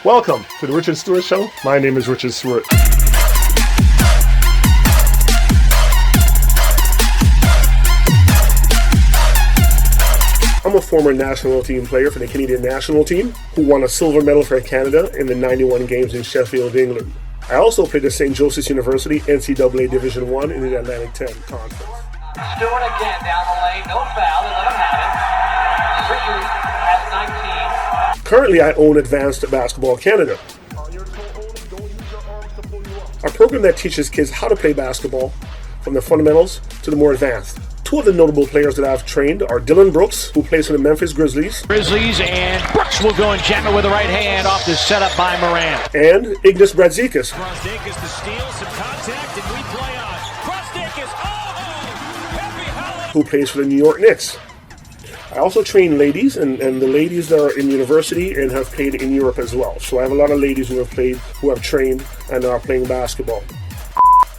Welcome to the Richard Stewart Show. My name is Richard Stewart. I'm a former national team player for the Canadian national team who won a silver medal for Canada in the 91 games in Sheffield, England. I also played at St. Joseph's University NCAA Division I in the Atlantic 10 Conference. Stewart again down the lane, no foul, they let him have it. Richard has 19. Currently, I own Advanced Basketball Canada, a program that teaches kids how to play basketball from the fundamentals to the more advanced. Two of the notable players that I've trained are Dillon who plays for the Memphis Grizzlies, and Brooks will go and jam it with the right hand off the setup by Moran. And Ignas Brazdeikiz, Brazdeikiz to steal, some contact, and we play on. Brazdeikiz, who plays for the New York Knicks. I also train ladies, and the ladies that are in university and have played in Europe as well. So I have a lot of ladies who have trained and are playing basketball.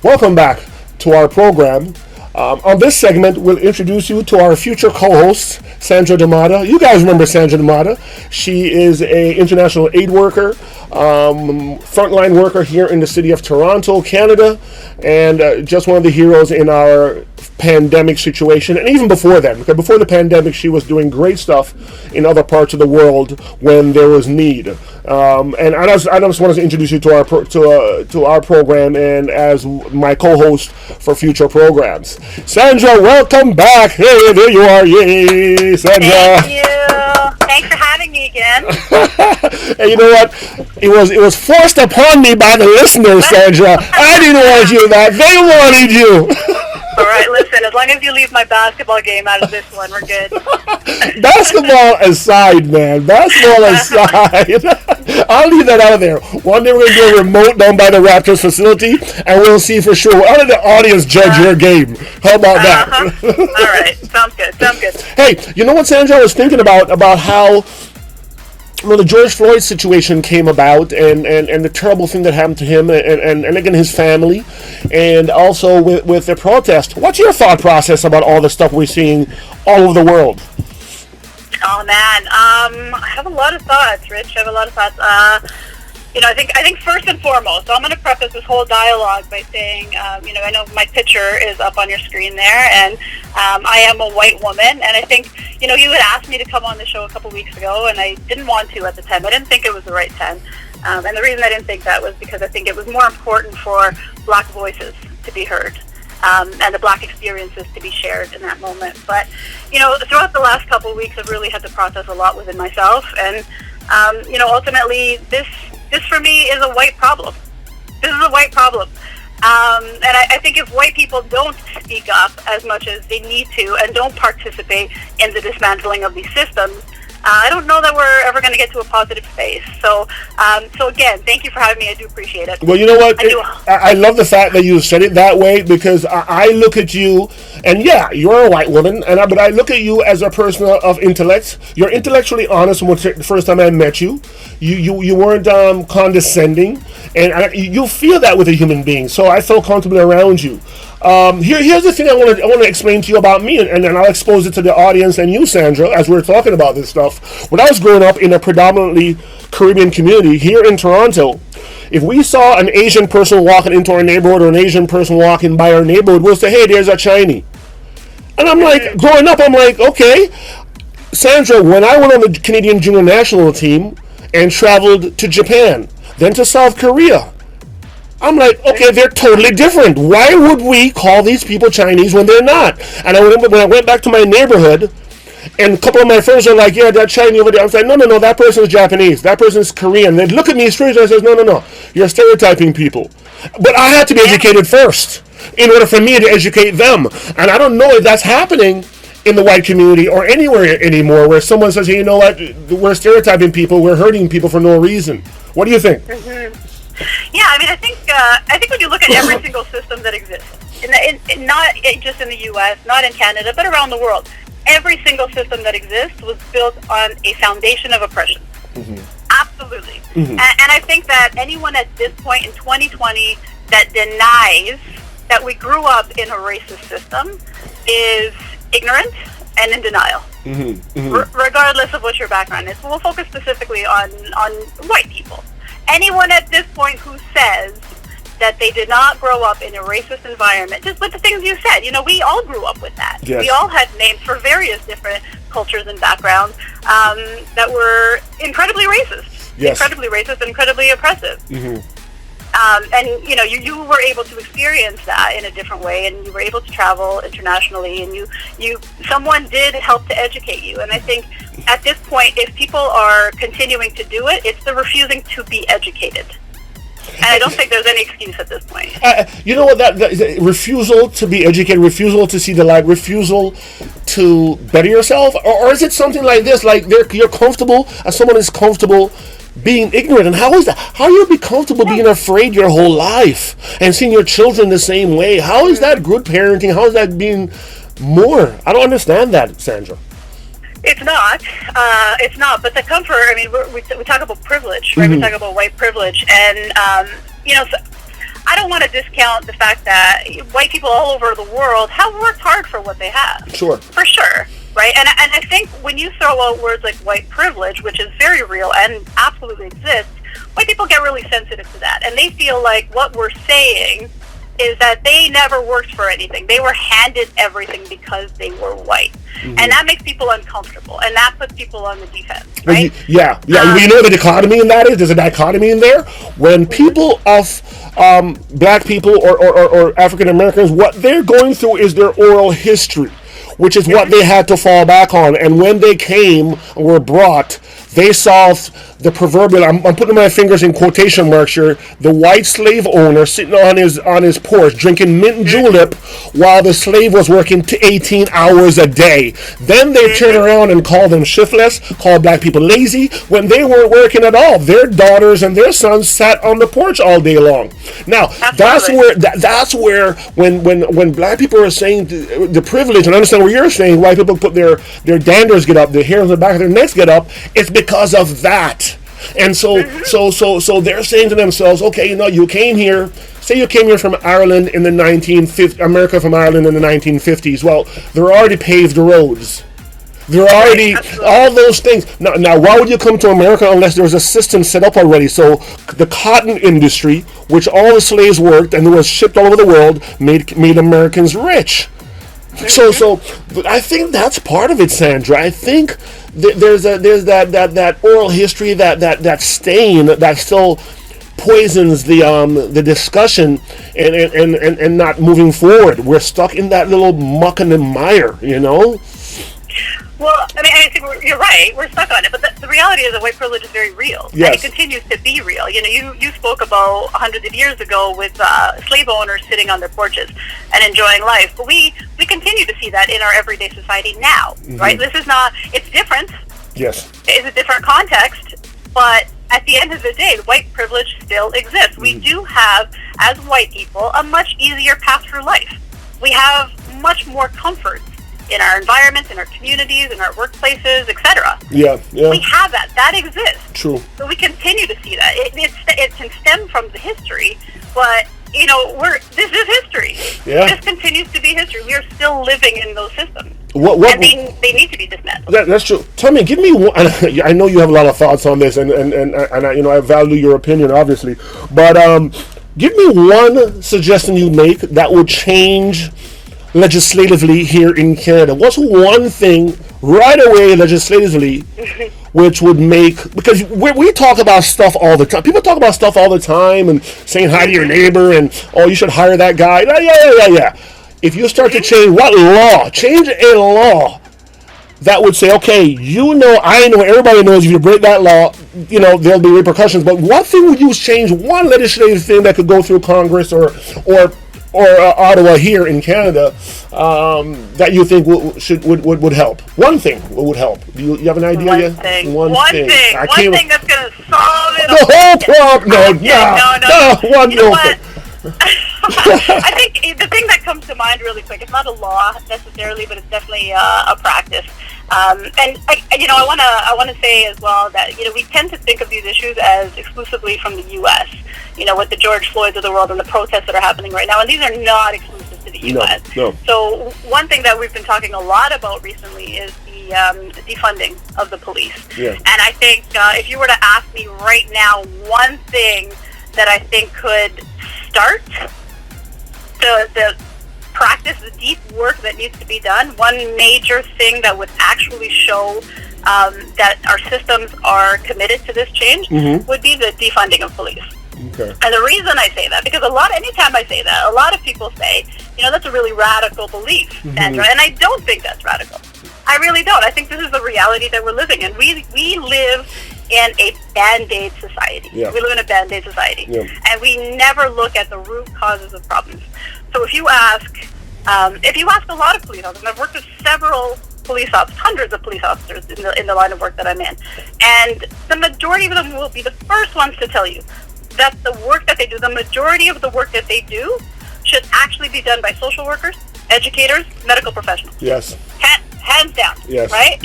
Welcome back to our program. On this segment, we'll introduce you to our future co-host, Sandra Damota. You guys remember Sandra Damota. She is an international aid worker, frontline worker here in the city of Toronto, Canada, and just one of the heroes in our pandemic situation. And even before then, because before the pandemic, she was doing great stuff in other parts of the world when there was need. And I just wanted to introduce you to our program and as my co-host for future programs. Sandra, welcome back. Hey, there you are. Yay, Sandra. Thank you. Thanks for having me again. And you know what? It was forced upon me by the listeners, Sandra. I didn't want you that. They wanted you. All right, listen, as long as you leave my basketball game out of this one, we're good. Basketball aside, man. Basketball aside. I'll leave that out of there. One day we're going to do a remote down by the Raptors facility, and we'll see for sure. I'll let the audience judge your game. How about that? All right, sounds good. Hey, you know what, Sandra? I was thinking about how the George Floyd situation came about and the terrible thing that happened to him and again his family, and also with the protest. What's your thought process about all the stuff we're seeing all over the world? Oh man, I have a lot of thoughts, Rich. I think first and foremost, so I'm going to preface this whole dialogue by saying, I know my picture is up on your screen there, and I am a white woman, and I think, you had asked me to come on the show a couple weeks ago, and I didn't want to at the time. I didn't think it was the right time, and the reason I didn't think that was because I think it was more important for Black voices to be heard, and the Black experiences to be shared in that moment. But, throughout the last couple of weeks, I've really had to process a lot within myself, and, ultimately, this for me is a white problem. This is a white problem. And I think if white people don't speak up as much as they need to and don't participate in the dismantling of these systems, I don't know that we're ever going to get to a positive space. So again, thank you for having me. I do appreciate it. Well, you know what? I love the fact that you said it that way, because I look at you, and yeah, you're a white woman, but I look at you as a person of intellect. You're intellectually honest from the first time I met you. You weren't condescending, and you feel that with a human being. So I felt comfortable around you. Here's the thing I want to explain to you about me, and then I'll expose it to the audience and you, Sandra, as we're talking about this stuff. When I was growing up in a predominantly Caribbean community here in Toronto, if we saw an Asian person walking into our neighborhood or an Asian person walking by our neighborhood, we'll say, hey, there's a Chinese. And I'm like, growing up, I'm like, okay. Sandra, when I went on the Canadian junior national team and traveled to Japan, then to South Korea, I'm like, okay, they're totally different. Why would we call these people Chinese when they're not? And I remember when I went back to my neighborhood, and a couple of my friends are like, yeah, that Chinese over there. I was like, no, that person is Japanese. That person is Korean. They'd look at me strangely and I says, no, you're stereotyping people. But I had to be educated first in order for me to educate them. And I don't know if that's happening in the white community or anywhere anymore, where someone says, hey, you know what, we're stereotyping people, we're hurting people for no reason. What do you think? Mm-hmm. Yeah, I think when you look at every single system that exists, not just in the U.S., not in Canada, but around the world, every single system that exists was built on a foundation of oppression. Mm-hmm. Absolutely. Mm-hmm. And I think that anyone at this point in 2020 that denies that we grew up in a racist system is ignorant and in denial. Mm-hmm. Mm-hmm. Regardless of what your background is. We'll focus specifically on white people. anyone at this point who says that they did not grow up in a racist environment, just with the things you said, we all grew up with that. Yes. We all had names for various different cultures and backgrounds that were incredibly racist. Yes. Incredibly racist, incredibly oppressive. Mm-hmm. And you were able to experience that in a different way, and you were able to travel internationally, and someone did help to educate you. And I think at this point, if people are continuing to do it, it's the refusing to be educated. And I don't think there's any excuse at this point. You know what? That refusal to be educated, refusal to see the light, refusal to better yourself, or is it something like this? Like you're comfortable, as someone is comfortable being ignorant, and how is that? How you be comfortable being afraid your whole life and seeing your children the same way? How is that good parenting? How is that being more? I don't understand that, Sandra. It's not. It's not. But the comfort. I mean, we talk about privilege, right? We talk about white privilege, and so I don't want to discount the fact that white people all over the world have worked hard for what they have. Sure. For sure. Right. And I think when you throw out words like white privilege, which is very real and absolutely exists, white people get really sensitive to that, and they feel like what we're saying is that they never worked for anything. They were handed everything because they were white. Mm-hmm. And that makes people uncomfortable, and that puts people on the defense, right? Yeah. You know what the dichotomy in that is? There's a dichotomy in there. When people of black people or African Americans, what they're going through is their oral history, which is what they had to fall back on. And when they came, were brought, they saw the proverbial, I'm putting my fingers in quotation marks here, the white slave owner sitting on his porch drinking mint julep while the slave was working 18 hours a day. Then they turn around and call them shiftless, call black people lazy, when they weren't working at all. Their daughters and their sons sat on the porch all day long. Now, that's where when black people are saying the privilege, and I understand what you're saying, white people put their danders get up, their hair on the back of their necks get up, it's because of that. And so they're saying to themselves, okay, you came here, say you came here from Ireland in the 1950s, America from Ireland in the 1950s. Well, they're already paved roads. They're already, all those things. Now, why would you come to America unless there was a system set up already? So the cotton industry, which all the slaves worked and was shipped all over the world, made Americans rich. So I think that's part of it, Sandra. I think there's that oral history, that stain that still poisons the discussion and not moving forward. We're stuck in that little muck and the mire, Well, I mean, I think you're right. We're stuck on it, but the reality is that white privilege is very real. Yes. And it continues to be real. You spoke about hundreds of years ago with slave owners sitting on their porches and enjoying life, but we continue to see that in our everyday society now, right? This is not. It's different. Yes. It's a different context, but at the end of the day, white privilege still exists. We do have, as white people, a much easier path through life. We have much more comfort in our environments, in our communities, in our workplaces, etc. Yeah. We have that. That exists. True. So we continue to see that. It can stem from the history, but this is history. Yeah. This continues to be history. We are still living in those systems. And they need to be dismantled. That's true. Tell me, give me one. I know you have a lot of thoughts on this, and I value your opinion, obviously. But give me one suggestion you make that would change legislatively here in Canada. What's one thing right away legislatively which would make, because we talk about stuff all the time. People talk about stuff all the time and saying hi to your neighbor and, you should hire that guy. Yeah. If you start to change a law that would say, okay, I know, everybody knows if you break that law, there'll be repercussions. But what thing would you change, one legislative thing that could go through Congress or Ottawa here in Canada that you think would help? One thing would help. Do you have an idea? One thing. One thing that's going to solve it the whole problem. No. One little thing. I think the thing that comes to mind really quick, it's not a law necessarily, but it's definitely a practice. And I want to say as well that we tend to think of these issues as exclusively from the U.S. With the George Floyds of the world and the protests that are happening right now, and these are not exclusive to the U.S. No. So one thing that we've been talking a lot about recently is the defunding of the police. Yeah. And I think if you were to ask me right now, one thing that I think could start the practice, the deep work that needs to be done, one major thing that would actually show that our systems are committed to this change would be the defunding of police. Okay. And the reason I say that, because anytime I say that, a lot of people say, that's a really radical belief, Sandra, and I don't think that's radical. I really don't. I think this is the reality that we're living in. We live in a Band-Aid society. Yeah. We live in a Band-Aid society. Yeah. And we never look at the root causes of problems. So if you ask a lot of police officers, and I've worked with several police officers, hundreds of police officers in the line of work that I'm in, and the majority of them will be the first ones to tell you that the work that they do, the majority of the work that they do, should actually be done by social workers, educators, medical professionals. Yes. Hands down. Yes. Right?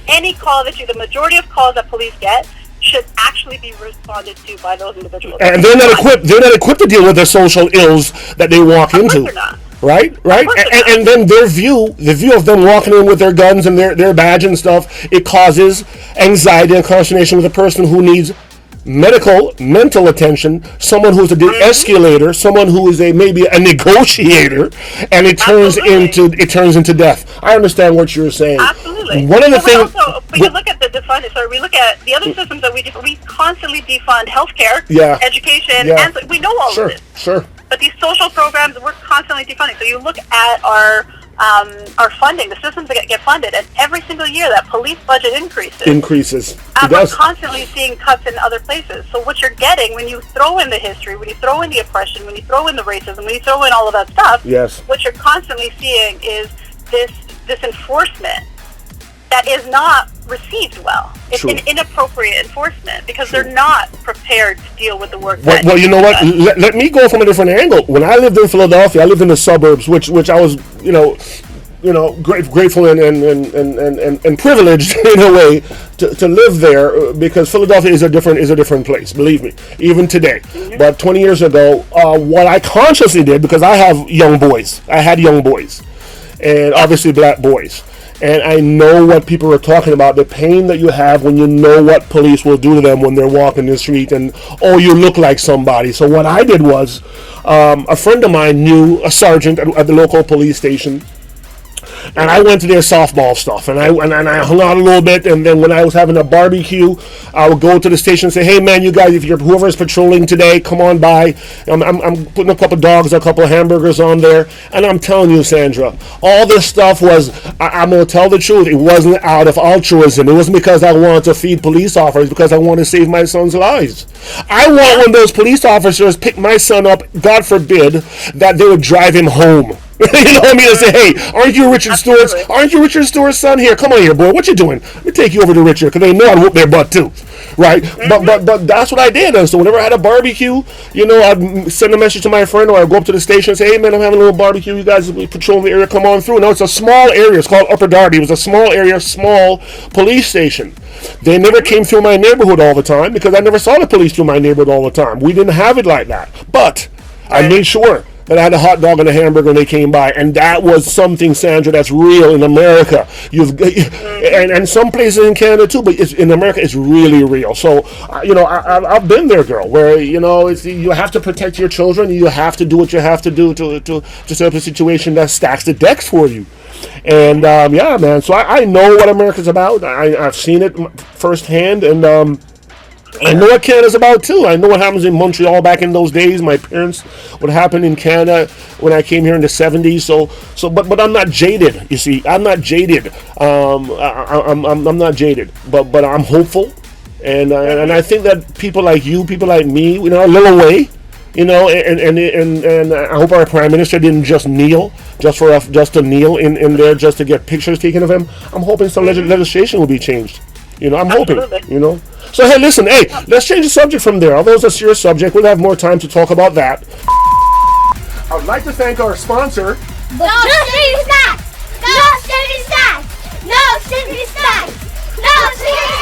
Any call that the majority of calls that police get should actually be responded to by those individuals. And they're not equipped. They're not equipped to deal with the social ills that they walk into. They're not. Right. And then the view of them walking in with their guns and their badge and stuff, it causes anxiety and consternation with a person who needs mental attention, someone who's a de-escalator, someone who is maybe a negotiator, and it turns into death. I understand what you're saying. Absolutely. One of the things we look at the defund. So we look at the other systems that we constantly defund healthcare, education, and we know all of this. Sure. But these social programs, we're constantly defunding. So you look at our funding, the systems that get funded, and every single year that police budget increases. We're constantly seeing cuts in other places. So what you're getting when you throw in the history, when you throw in the oppression, when you throw in the racism, when you throw in all of that stuff, what you're constantly seeing is this enforcement that is not received well. It's an inappropriate enforcement because they're not prepared to deal with the work. Well, you know what? Let me go from a different angle. When I lived in Philadelphia, I lived in the suburbs, which I was, grateful and privileged in a way to live there, because Philadelphia is a different place. Believe me, even today. But 20 years ago, what I consciously did, because I had young boys, and obviously black boys. And I know what people are talking about, the pain that you have when you know what police will do to them when they're walking the street and, you look like somebody. So what I did was, a friend of mine knew a sergeant at the local police station, and I went to their softball stuff, and I hung out a little bit, and then when I was having a barbecue, I would go to the station and say, hey man, you guys, if you're whoever's patrolling today, come on by. I'm putting a couple dogs, a couple hamburgers on there, and I'm telling you, Sandra, all this stuff was, I'm going to tell the truth, it wasn't out of altruism. It wasn't because I wanted to feed police officers, because I wanted to save my son's lives. I want when those police officers pick my son up, God forbid, that they would drive him home. You know what I mean? And say, hey, aren't you Richard Stewart's? Aren't you Richard Stewart's son? Here, come on here, boy. What you doing? Let me take you over to Richard, because they know I'd whoop their butt too, right? But that's what I did. And so whenever I had a barbecue, I'd send a message to my friend, or I'd go up to the station and say, hey man, I'm having a little barbecue. You guys patrolling the area, come on through. No, it's a small area. It's called Upper Darby. It was a small area, small police station. They never came through my neighborhood all the time, because I never saw the police through my neighborhood all the time. We didn't have it like that. But I made sure that I had a hot dog and a hamburger when they came by, and that was something, Sandra, that's real in America. And some places in Canada too, but in America it's really real. So I've been there, girl, where you have to protect your children. You have to do what you have to do to set up a situation that stacks the decks for you. And man, so I know what America's about. I've seen it firsthand, and I know what Canada's about too. I know what happens in Montreal back in those days. My parents, what happened in Canada when I came here in the 70s. But I'm not jaded. You see, I'm not jaded. I'm not jaded. But I'm hopeful, and I think that people like you, people like me, a little way, and I hope our Prime Minister didn't just kneel, just to kneel in there just to get pictures taken of him. I'm hoping some legislation will be changed. I'm hoping. So, hey, listen, let's change the subject from there. Although it's a serious subject, we'll have more time to talk about that. I would like to thank our sponsor. No Sugary Snacks! No Sugary Snacks! No Sugary Snacks! No Sugary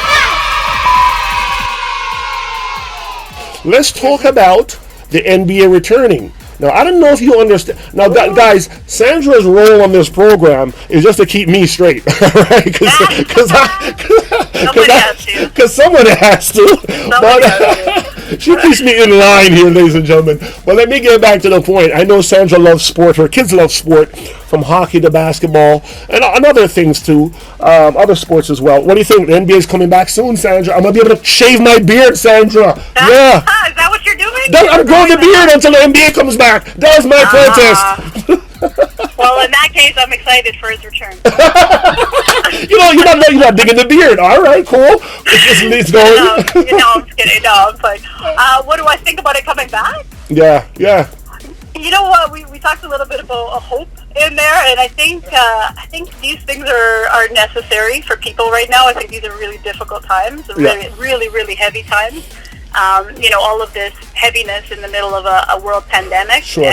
Snacks! Let's talk about the NBA returning. Now, I don't know if you understand. Now, guys, Sandra's role on this program is just to keep me straight, right? Because someone has to. She keeps me in line here, ladies and gentlemen. But let me get back to the point. I know Sandra loves sport. Her kids love sport, from hockey to basketball and other things too, other sports as well. What do you think? The NBA is coming back soon, Sandra. I'm going to be able to shave my beard, Sandra. Is that what you're doing? I'm growing the beard until the NBA comes back. That was my protest. Well, in that case, I'm excited for his return. You're not digging the beard. All right, cool. It's going. I'm just kidding. No, I'm fine. What do I think about it coming back? Yeah. You know what? We talked a little bit about a hope in there, and I think these things are necessary for people right now. I think these are really difficult times, really heavy times. All of this heaviness in the middle of a world pandemic. Sure.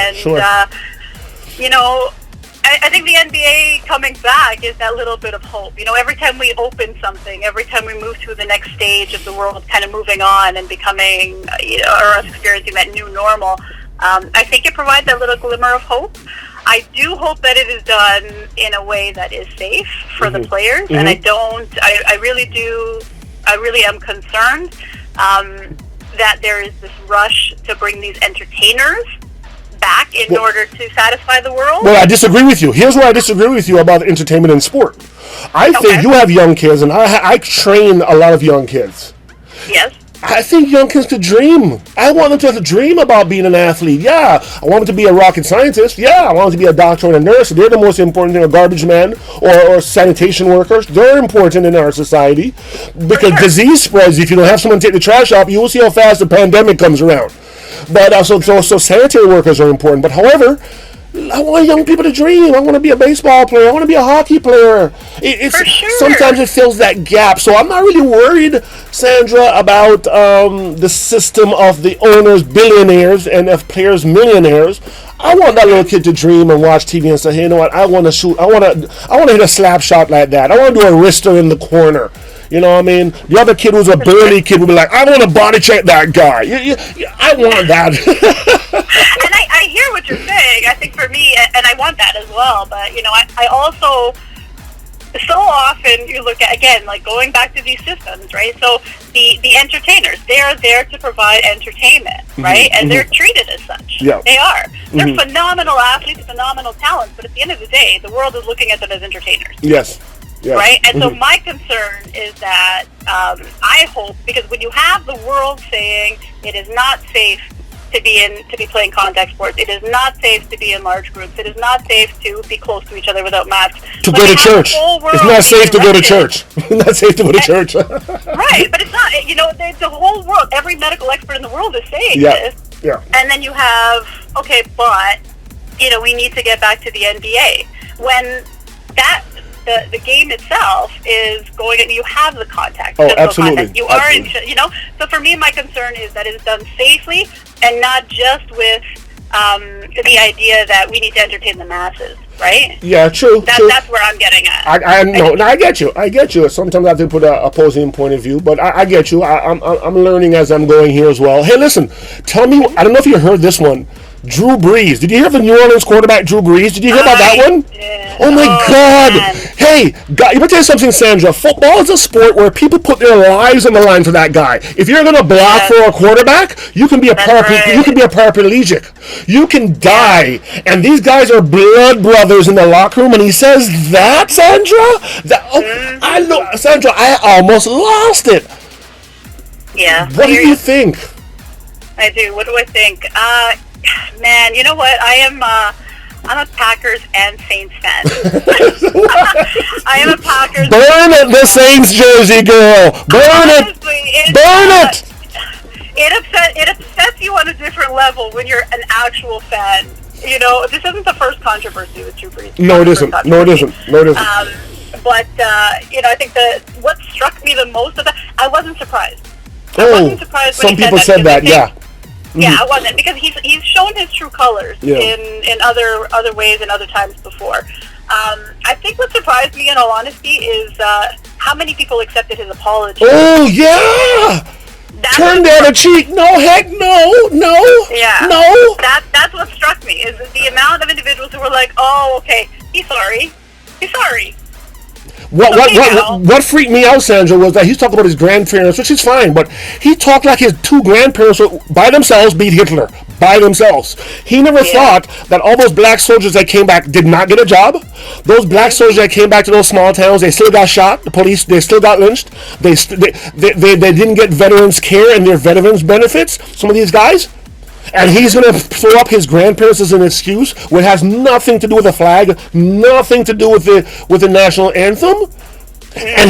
I think the NBA coming back is that little bit of hope. Every time we open something, every time we move to the next stage of the world kind of moving on and becoming, or experiencing that new normal, I think it provides that little glimmer of hope. I do hope that it is done in a way that is safe for the players, and I really am concerned that there is this rush to bring these entertainers back in order to satisfy the world. Well, I disagree with you. Here's where I disagree with you about entertainment and sport. I think you have young kids, and I train a lot of young kids. Yes. I think young kids could dream. I want them to dream about being an athlete. Yeah. I want them to be a rocket scientist. Yeah. I want them to be a doctor and a nurse. They're the most important thing. A garbage man or sanitation workers. They're important in our society because disease spreads. If you don't have someone take the trash out, you will see how fast the pandemic comes around. But so sanitary workers are important. But however, I want young people to dream. I want to be a baseball player. I want to be a hockey player. Sometimes it fills that gap. So I'm not really worried, Sandra, about the system of the owners, billionaires, and of players, millionaires. I want that little kid to dream and watch TV and say, hey, you know what? I want to shoot. I want to hit a slap shot like that. I want to do a wrister in the corner. You know what I mean? The other kid who's a burly kid will be like, I want to body check that guy. I want that. And I hear what you're saying. I think for me, and I want that as well, but, I also, so often you look at, again, like going back to these systems, right? So the entertainers, they are there to provide entertainment, right? And they're treated as such. Yeah. They are. They're phenomenal athletes, phenomenal talents, but at the end of the day, the world is looking at them as entertainers. Yes. Yeah. Right? And so my concern is that I hope, because when you have the world saying it is not safe to be playing contact sports, it is not safe to be in large groups, it is not safe to be close to each other without masks. To go to church. It's not safe to go to church. Not safe to go to church. Right, but it's not. The whole world, every medical expert in the world is saying this. Yeah. And then you have, okay, but, we need to get back to the NBA. When the game itself is going, and you have the contact. Oh, absolutely. Contact. You are in, So for me, my concern is that it is done safely and not just with the idea that we need to entertain the masses, right? Yeah, true. That's where I'm getting at. I get you. I get you. Sometimes I have to put an opposing point of view, but I get you. I'm learning as I'm going here as well. Hey, listen, tell me. I don't know if you heard this one. Drew Brees. Did you hear of the New Orleans quarterback, Drew Brees? Did you hear about that one? Yeah. Oh, my God. Man. Hey, God, you want to tell you something, Sandra? Football is a sport where people put their lives on the line for that guy. If you're going to block for a quarterback, you can be a paraplegic. You can die. And these guys are blood brothers in the locker room, and he says that, Sandra? I know, Sandra, I almost lost it. Yeah. What do you think? I do. What do I think? Man, you know what? I'm a Packers and Saints fan. I am a Packers. Burn it, the Saints jersey, girl. Burn it. Burn it. It upsets you on a different level when you're an actual fan. This isn't the first controversy with Drew Brees. No, it isn't. But I think what struck me the most of that, I wasn't surprised. Some people said that. Yeah. Yeah, I wasn't, because he's shown his true colors in other ways and other times before. I think what surprised me, in all honesty, is how many people accepted his apology. Oh, yeah! Turn the other cheek. No, heck no. Yeah. No. That's what struck me, is the amount of individuals who were like, oh, okay, he's sorry. What freaked me out, Sandra, was that he's talking about his grandparents, which is fine, but he talked like his two grandparents by themselves beat Hitler. By themselves. He never thought that all those black soldiers that came back did not get a job. Those black soldiers that came back to those small towns, they still got shot. The police, they still got lynched. They didn't get veterans care and their veterans benefits, some of these guys. And he's going to throw up his grandparents as an excuse, which has nothing to do with the flag, nothing to do with the national anthem. And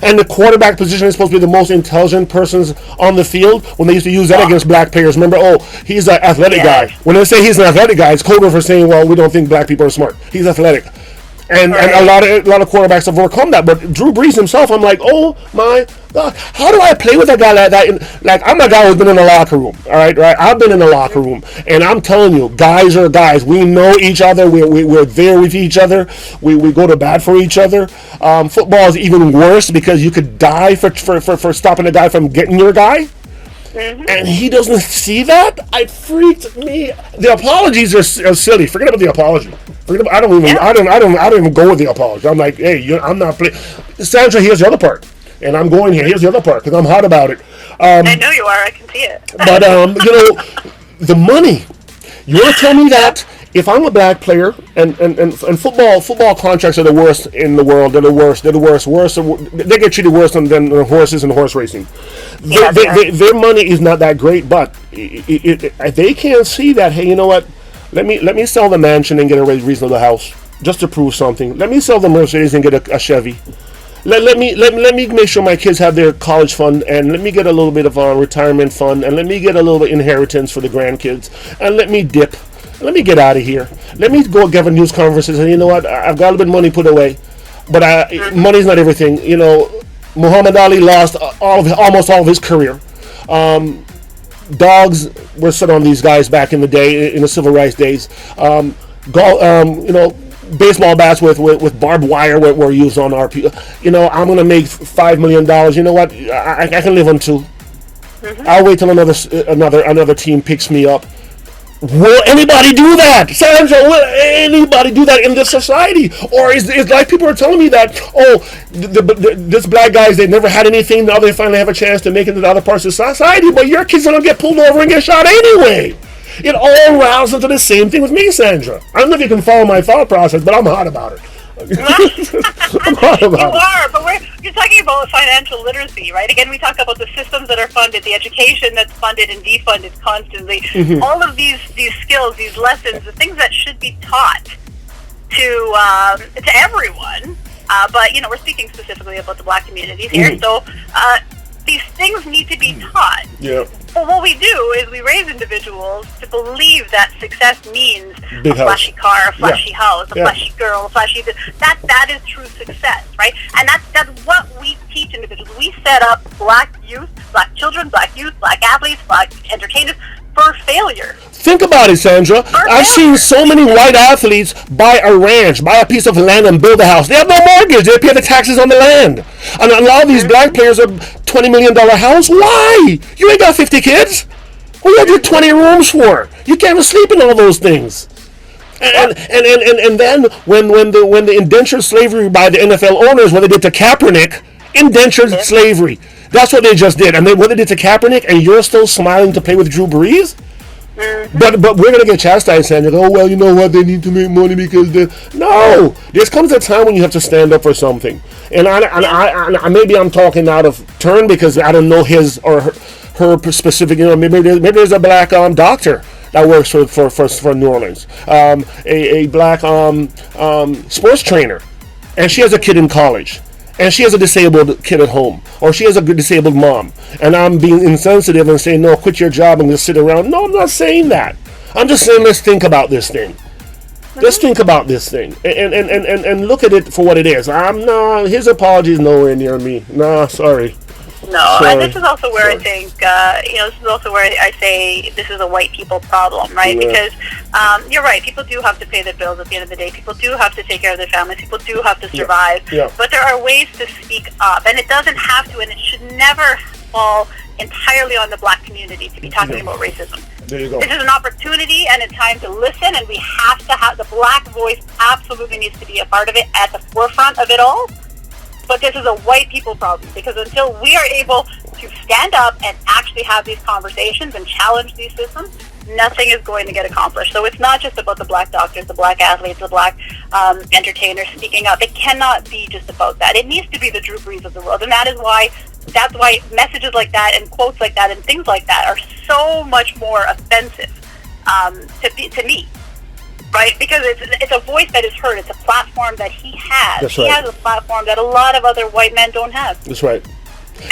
and the quarterback position is supposed to be the most intelligent persons on the field. When they used to use that against black players, remember? Oh, he's an athletic guy. When they say he's an athletic guy, it's code for saying, well, we don't think black people are smart. He's athletic. And a lot of quarterbacks have overcome that. But Drew Brees himself, I'm like, oh my God, how do I play with a guy like that? Like, I'm a guy who's been in the locker room, all right? I've been in the locker room, and I'm telling you, guys are guys. We know each other. We're there with each other. We go to bat for each other. Football is even worse because you could die for stopping a guy from getting your guy. And he doesn't see that. It freaked me. The apologies are silly. Forget about the apology. I don't even go with the apology. I'm like, hey, I'm not playing. Sandra, here's the other part, and I'm going here. Here's the other part because I'm hot about it. I know you are. I can see it. But the money. You want to tell me that if I'm a black player and football contracts are the worst in the world. They're the worst. They get treated worse than horses and horse racing. Their money is not that great, but they can't see that. Hey, you know what? Let me sell the mansion and get a reasonable house just to prove something. Let me sell the Mercedes and get a Chevy. Let me make sure my kids have their college fund, and let me get a little bit of a retirement fund, and let me get a little bit of inheritance for the grandkids, and let me dip. Let me get out of here. Let me go give a news conferences, and you know what? I've got a little bit of money put away, but money's not everything. You know, Muhammad Ali lost almost all of his career. Dogs were set on these guys back in the day, in the civil rights days. Baseball bats with barbed wire were used on our people. You know, I'm gonna make $5 million. You know what? I can live on $2. I'll wait till another team picks me up. Will anybody do that? Sandra, will anybody do that in this society? Or is like people are telling me that, this black guys, they never had anything, now they finally have a chance to make it into the other parts of society, but your kids are going to get pulled over and get shot anyway. It all rounds into the same thing with me, Sandra. I don't know if you can follow my thought process, but I'm hot about it. I'm hot about it. But you're talking about financial literacy, right? Again, we talk about the systems that are funded, the education that's funded and defunded constantly. All of these skills, these lessons, the things that should be taught to everyone. But we're speaking specifically about the black communities here, so these things need to be taught. Yeah. But what we do is we raise individuals to believe that success means Big a flashy car, a flashy house, a flashy girl, a flashy that is true success, right? And that's what we teach individuals. We set up black youth, black children, black youth, black athletes, black entertainers for failure. Think about it, Sandra. I've seen so many white athletes buy a ranch, buy a piece of land and build a house. They have no mortgage. They pay the taxes on the land. And a lot of these black players are $20 million house. Why? You ain't got 50 kids. What do you have your 20 rooms for? You can't even sleep in all those things. And then when the indentured slavery by the NFL owners, what they did to Kaepernick, indentured slavery. That's what they just did. And then what they did to Kaepernick, and you're still smiling to play with Drew Brees? But we're going to get chastised, Sandra. Oh, well, you know what? They need to make money because no. There comes a time when you have to stand up for something. And I maybe I'm talking out of turn because I don't know his or her specific, maybe there's a black doctor that works for New Orleans. A black sports trainer. And she has a kid in college. And she has a disabled kid at home, or she has a good disabled mom, and I'm being insensitive and saying, no, quit your job and just sit around. No, I'm not saying that. I'm just saying, let's think about this thing. Let's think about this thing and look at it for what it is. His apology is nowhere near me. No, sorry. No, and this is also where I think, this is also where I say this is a white people problem, right? Yeah. Because you're right, people do have to pay their bills at the end of the day. People do have to take care of their families. People do have to survive. Yeah. But there are ways to speak up, and it doesn't have to, and it should never fall entirely on the black community to be talking about racism. There you go. This is an opportunity and a time to listen, and we have to have the black voice absolutely needs to be a part of it at the forefront of it all. But this is a white people problem, because until we are able to stand up and actually have these conversations and challenge these systems, nothing is going to get accomplished. So it's not just about the black doctors, the black athletes, the black entertainers speaking up. It cannot be just about that. It needs to be the Drew Brees of the world, and that's why messages like that and quotes like that and things like that are so much more offensive to me. Right, because it's a voice that is heard. It's a platform that he has. That's He right. has a platform that a lot of other white men don't have. That's right.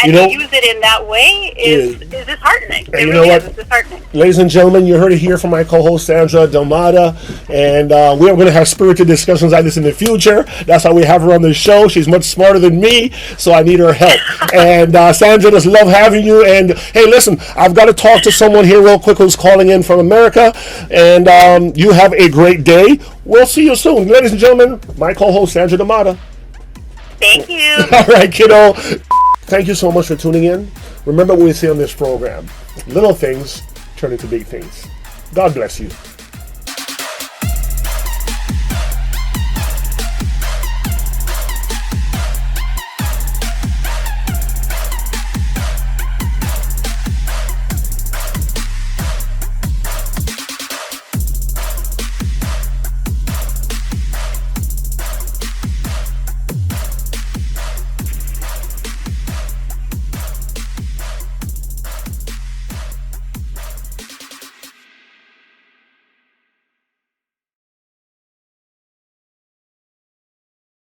And to use it in that way is disheartening. It you really know what? is. It's disheartening. Ladies and gentlemen, you heard it here from my co-host Sandra Damota, and we are going to have spirited discussions like this in the future. That's why we have her on the show. She's much smarter than me, so I need her help. And Sandra, just love having you. And hey, listen, I've got to talk to someone here real quick who's calling in from America. And you have a great day. We'll see you soon, ladies and gentlemen. My co-host Sandra Damota. Thank you. All right, kiddo. Thank you so much for tuning in. Remember what we say on this program. Little things turn into big things. God bless you.